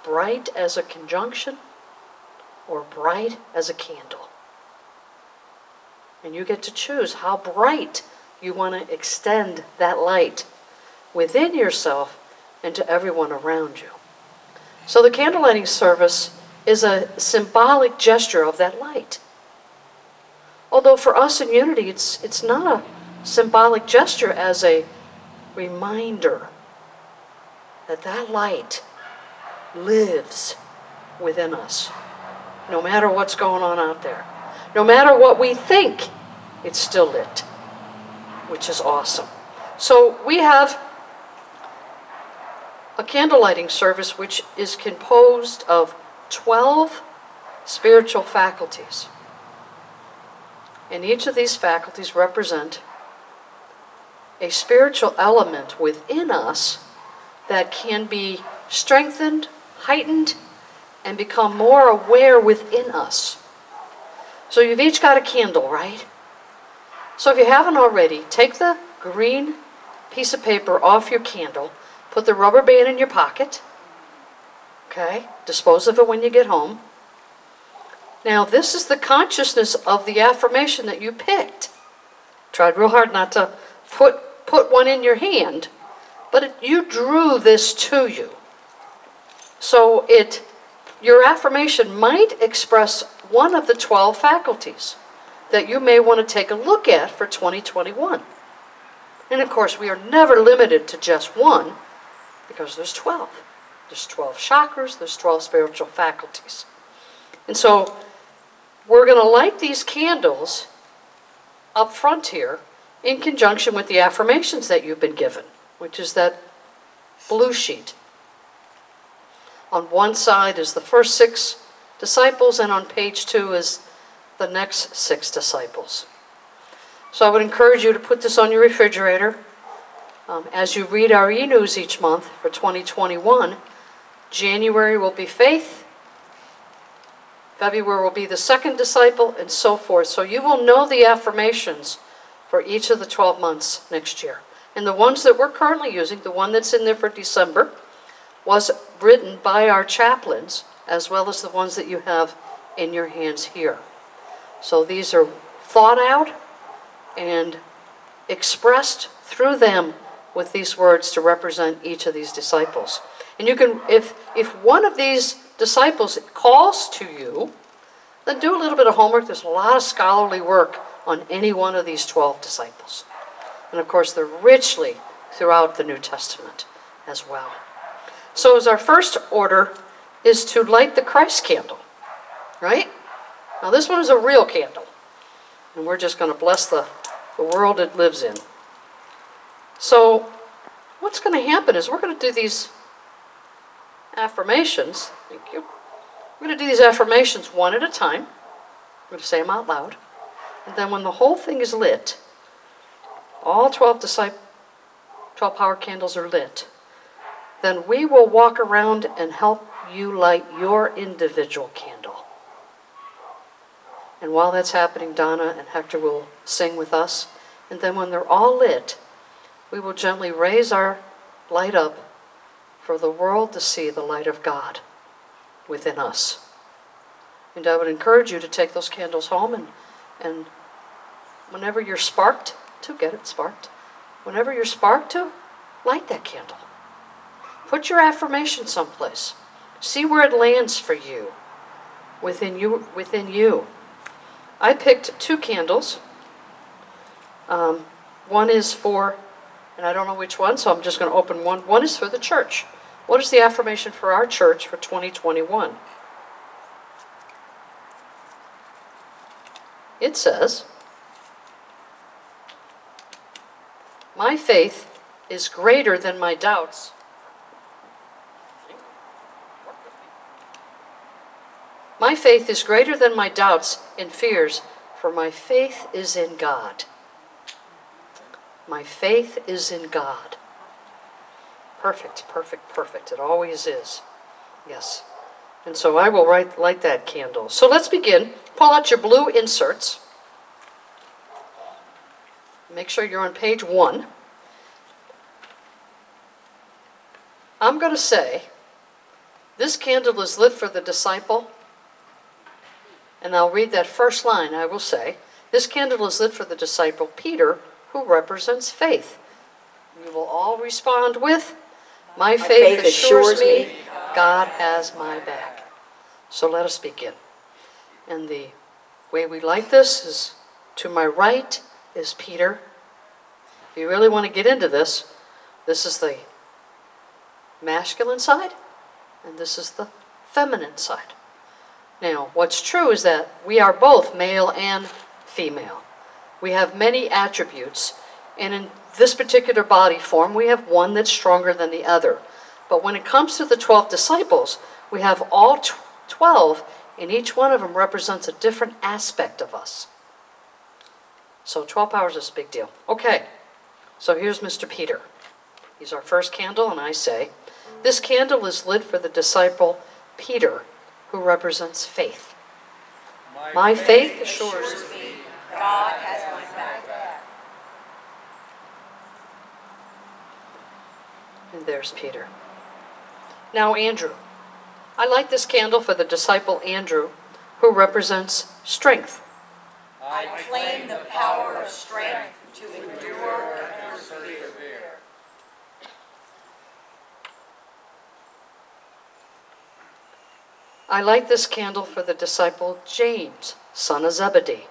bright as a conjunction or bright as a candle. And you get to choose how bright you want to extend that light within yourself and to everyone around you. So the candle lighting service is a symbolic gesture of that light. Although for us in Unity, it's not a symbolic gesture as a reminder that that light lives within us. No matter what's going on out there. No matter what we think, it's still lit, which is awesome. So we have a candle lighting service which is composed of 12 spiritual faculties. And each of these faculties represent a spiritual element within us that can be strengthened, heightened, and become more aware within us. So you've each got a candle, right? So if you haven't already, take the green piece of paper off your candle, put the rubber band in your pocket, okay? Dispose of it when you get home. Now this is the consciousness of the affirmation that you picked. Tried real hard not to put one in your hand, but you drew this to you. So your affirmation might express one of the 12 faculties that you may want to take a look at for 2021. And of course, we are never limited to just one, because there's 12. There's 12 chakras, there's 12 spiritual faculties. And so we're going to light these candles up front here in conjunction with the affirmations that you've been given, which is that blue sheet. On one side is the first 6 disciples, and on page 2 is the next 6 disciples. So I would encourage you to put this on your refrigerator. As you read our e-news each month for 2021, January will be faith, February will be the second disciple, and so forth. So you will know the affirmations for each of the 12 months next year. And the ones that we're currently using, the one that's in there for December, was written by our chaplains, as well as the ones that you have in your hands here. So these are thought out and expressed through them with these words to represent each of these disciples. And you can, if one of these disciples calls to you, then do a little bit of homework. There's a lot of scholarly work on any one of these 12 disciples. And of course, they're richly throughout the New Testament as well. So as our first order is to light the Christ candle, right? Now this one is a real candle. And we're just going to bless the world it lives in. So what's going to happen is we're going to do these affirmations. Thank you. We're going to do these affirmations one at a time. I'm going to say them out loud. And then when the whole thing is lit, all 12 power candles are lit, then we will walk around and help you light your individual candle. And while that's happening, Donna and Hector will sing with us. And then when they're all lit, we will gently raise our light up for the world to see the light of God within us. And I would encourage you to take those candles home and whenever you're sparked to, get it sparked, whenever you're sparked to, light that candle. Put your affirmation someplace. See where it lands for you, within you. I picked 2 candles. One is for, and I don't know which one, so I'm just going to open one. One is for the church. What is the affirmation for our church for 2021? It says, my faith is greater than my doubts. My faith is greater than my doubts and fears, for my faith is in God. My faith is in God. Perfect, perfect, perfect. It always is. Yes. And so I will light that candle. So let's begin. Pull out your blue inserts. Make sure you're on page 1. I'm going to say This candle is lit for the disciple, and I'll read that first line, I will say. This candle is lit for the disciple Peter, who represents faith. You will all respond with, my faith assures me God has my back. So let us begin. And the way we light this is, to my right is Peter. If you really want to get into this, this is the masculine side, and this is the feminine side. Now, what's true is that we are both male and female. We have many attributes, and in this particular body form, we have one that's stronger than the other. But when it comes to the 12 disciples, we have all 12, and each one of them represents a different aspect of us. So 12 powers is a big deal. Okay, so here's Mr. Peter. He's our first candle, and I say, this candle is lit for the disciple Peter, who represents faith. My faith assures me God has my back. And there's Peter. Now Andrew. I light this candle for the disciple Andrew, who represents strength. I claim the power of strength to endure and persevere. I light this candle for the disciple James, son of Zebedee,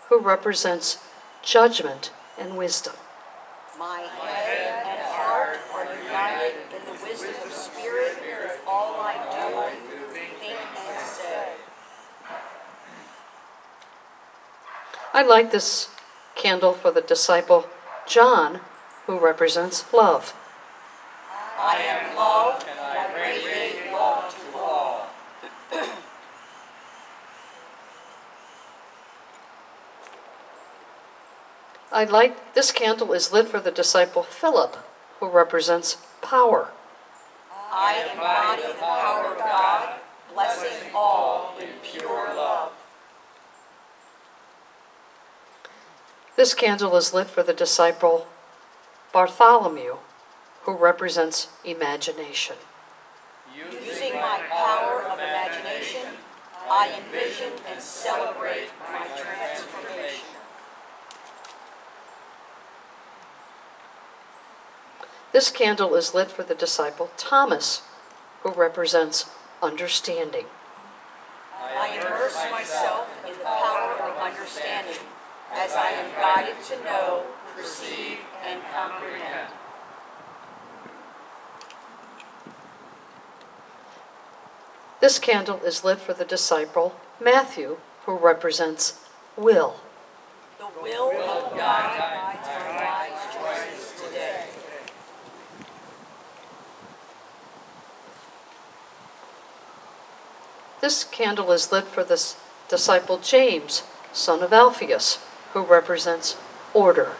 who represents judgment and wisdom. My head and heart are united in the wisdom of spirit in all I do, think, and say. I light this candle for the disciple John, who represents love. I am love, and I radiate love to all. This candle is lit for the disciple Philip, who represents power. I embody the power of God, blessing all in pure love. This candle is lit for the disciple Bartholomew, who represents imagination. Using my power of imagination, I envision and celebrate my transformation. This candle is lit for the disciple Thomas, who represents understanding. I immerse myself in the power of understanding as I am guided to know, perceive, and comprehend. This candle is lit for the disciple Matthew, who represents will. The will of God guides our wise choices today. This candle is lit for the disciple James, son of Alphaeus, who represents order.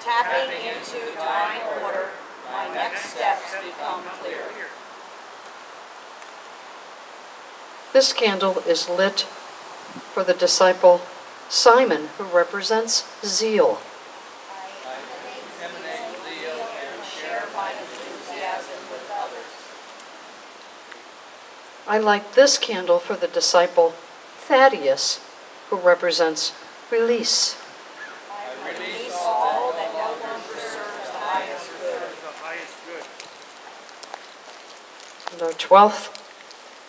Tapping into divine order, my next steps become clear. This candle is lit for the disciple Simon, who represents zeal. I emanate zeal and share my enthusiasm with others. I light this candle for the disciple Thaddeus, who represents release. I release all that no longer serves the highest good. And our 12th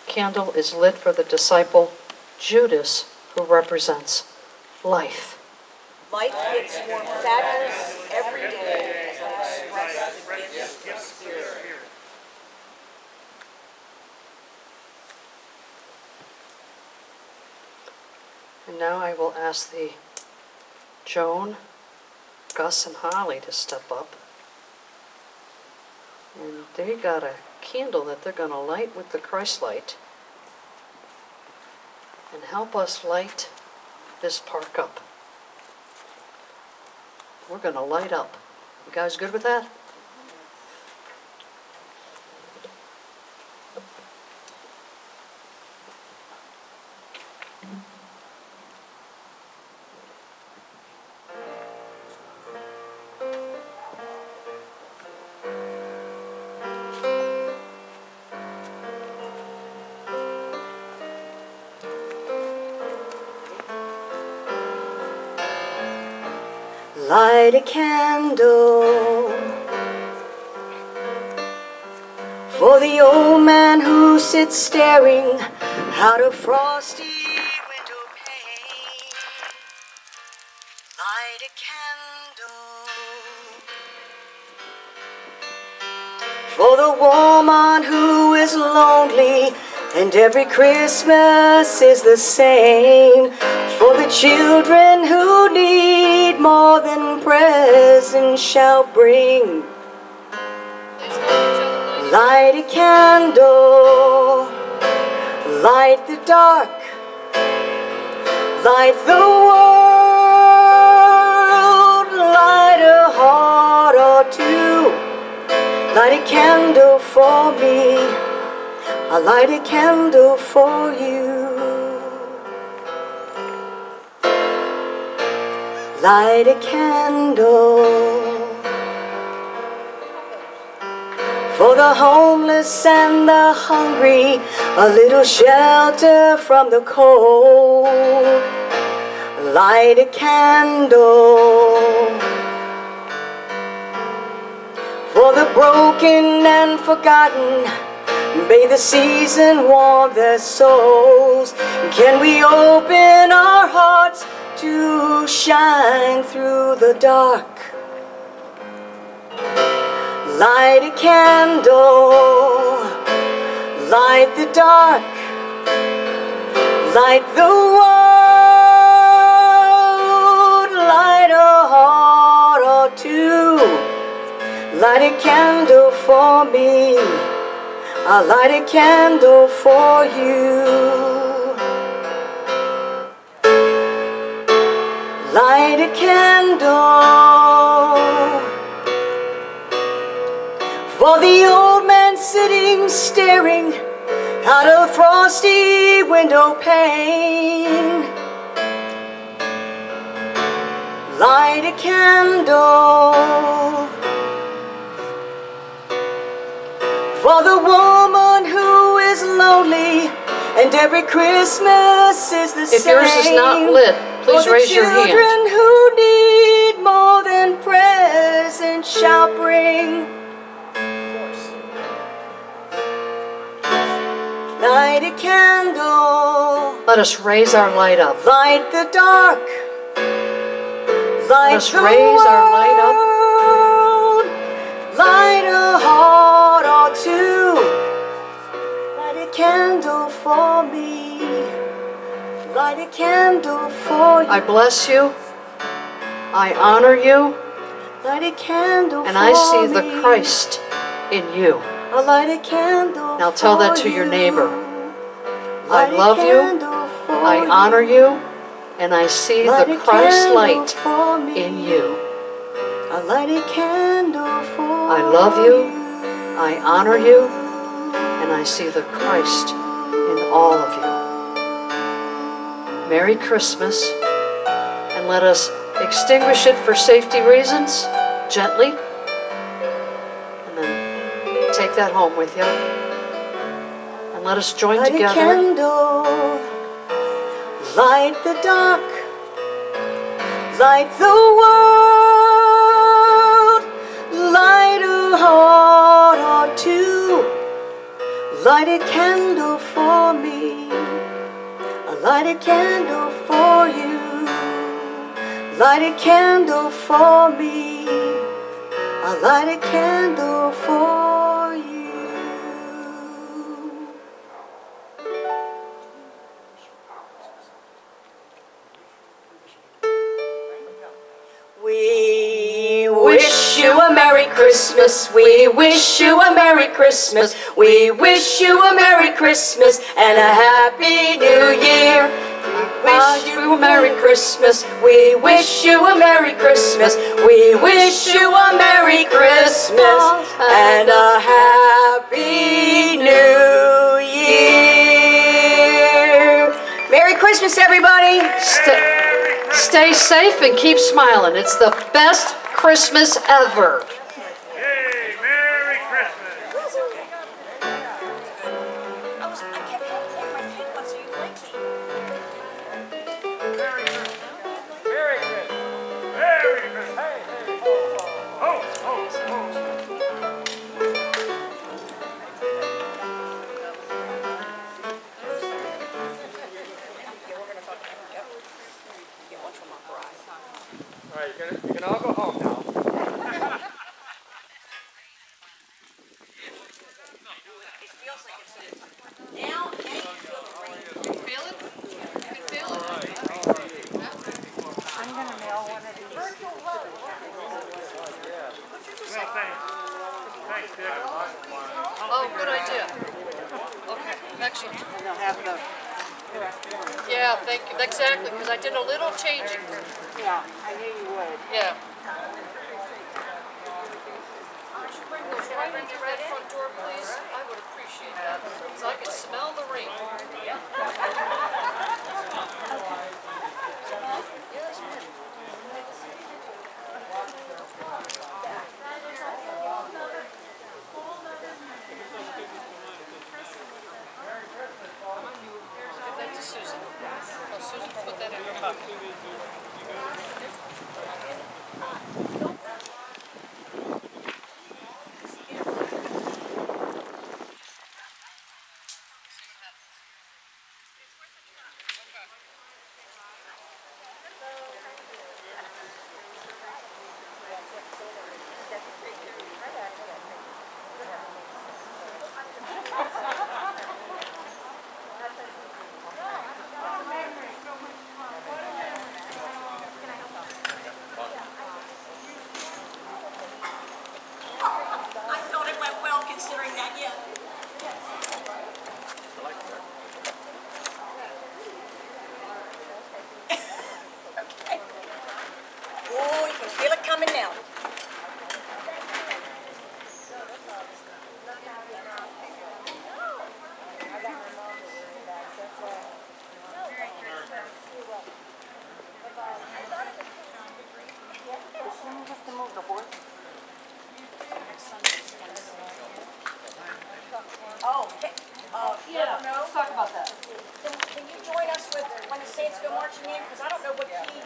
candle is lit for the disciple Judas, who represents life. Life gets more fabulous every day as I express the gifts of spirit. And now I will ask the Joan, Gus, and Holly to step up. And they got a candle that they're going to light with the Christ light and help us light this park up. We're going to light up. You guys good with that? light a candle for the old man who sits staring out of frosty window pane. Light a candle for the woman who is lonely and every Christmas is the same. For the children who need more than presents shall bring. Light a candle, light the dark, light the world, light a heart or two. Light a candle for me, I light a candle for you. Light a candle for the homeless and the hungry, a little shelter from the cold. Light a candle for the broken and forgotten, may the season warm their souls. Can we open our hearts to shine through the dark? Light a candle, light the dark, light the world, light a heart or two. Light a candle for me, I'll light a candle for you. Light a candle for the old man sitting staring out of frosty window pane. Light a candle for the woman who is lonely and every Christmas is the same. If yours is not lit, please raise your hand. For the children who need more than presents shall bring. Light a candle. Let us raise our light up. Light the dark. Light Let us the raise our light up. world. Light a heart or two. Light a candle for me. Light a candle for you. I bless you. I honor you. Light a candle And for I see me. the Christ in you. I'll light a candle. Now tell for that to your you. neighbor. I Light a love you. candle for I honor you. And I see Light the a Christ candle light for me. in you. I'll light a candle for I love you. I honor you. And I see the Christ in all of you. Merry Christmas. And let us extinguish it for safety reasons, gently. And then take that home with you. And let us join Light a together. candle. Light the dark. Light the world. Light a heart or two. Light a candle for me. I'll light a candle for you. Light a candle for me. I'll light a candle for you. We wish you a Merry Christmas. We wish you a Merry Christmas. We wish you a Merry Christmas and a Happy New Year. We wish you a Merry Christmas. We wish you a Merry Christmas. We wish you a Merry Christmas and a Happy New Year. Merry Christmas, everybody. Stay safe and keep smiling. It's the best Christmas ever. Hey, Merry Christmas! I kept holding my pink one so you like me. Merry Christmas! Merry Christmas! Merry Christmas! you can all go home now. It feels like it's now you feel the rain. Feel it? You can feel it. I'm going to mail one of these. Well, thanks. Thanks, Dick. Oh, good idea. Okay, excellent. And they'll have the correct one. Yeah, thank you. Exactly, because I did a little changing. Yeah, I knew you would. Yeah. Would you bring those right into that front door, please? I would appreciate that, because I can smell the rain. Yes, ma'am. Give that to Susan. Oh, Susan, put that in her pocket. I thought it went well considering that, yeah. Okay. Oh, you can feel it coming now. Oh, okay. Yeah, Let's talk about that. can you join us with when the Saints go marching in? Because I don't know what key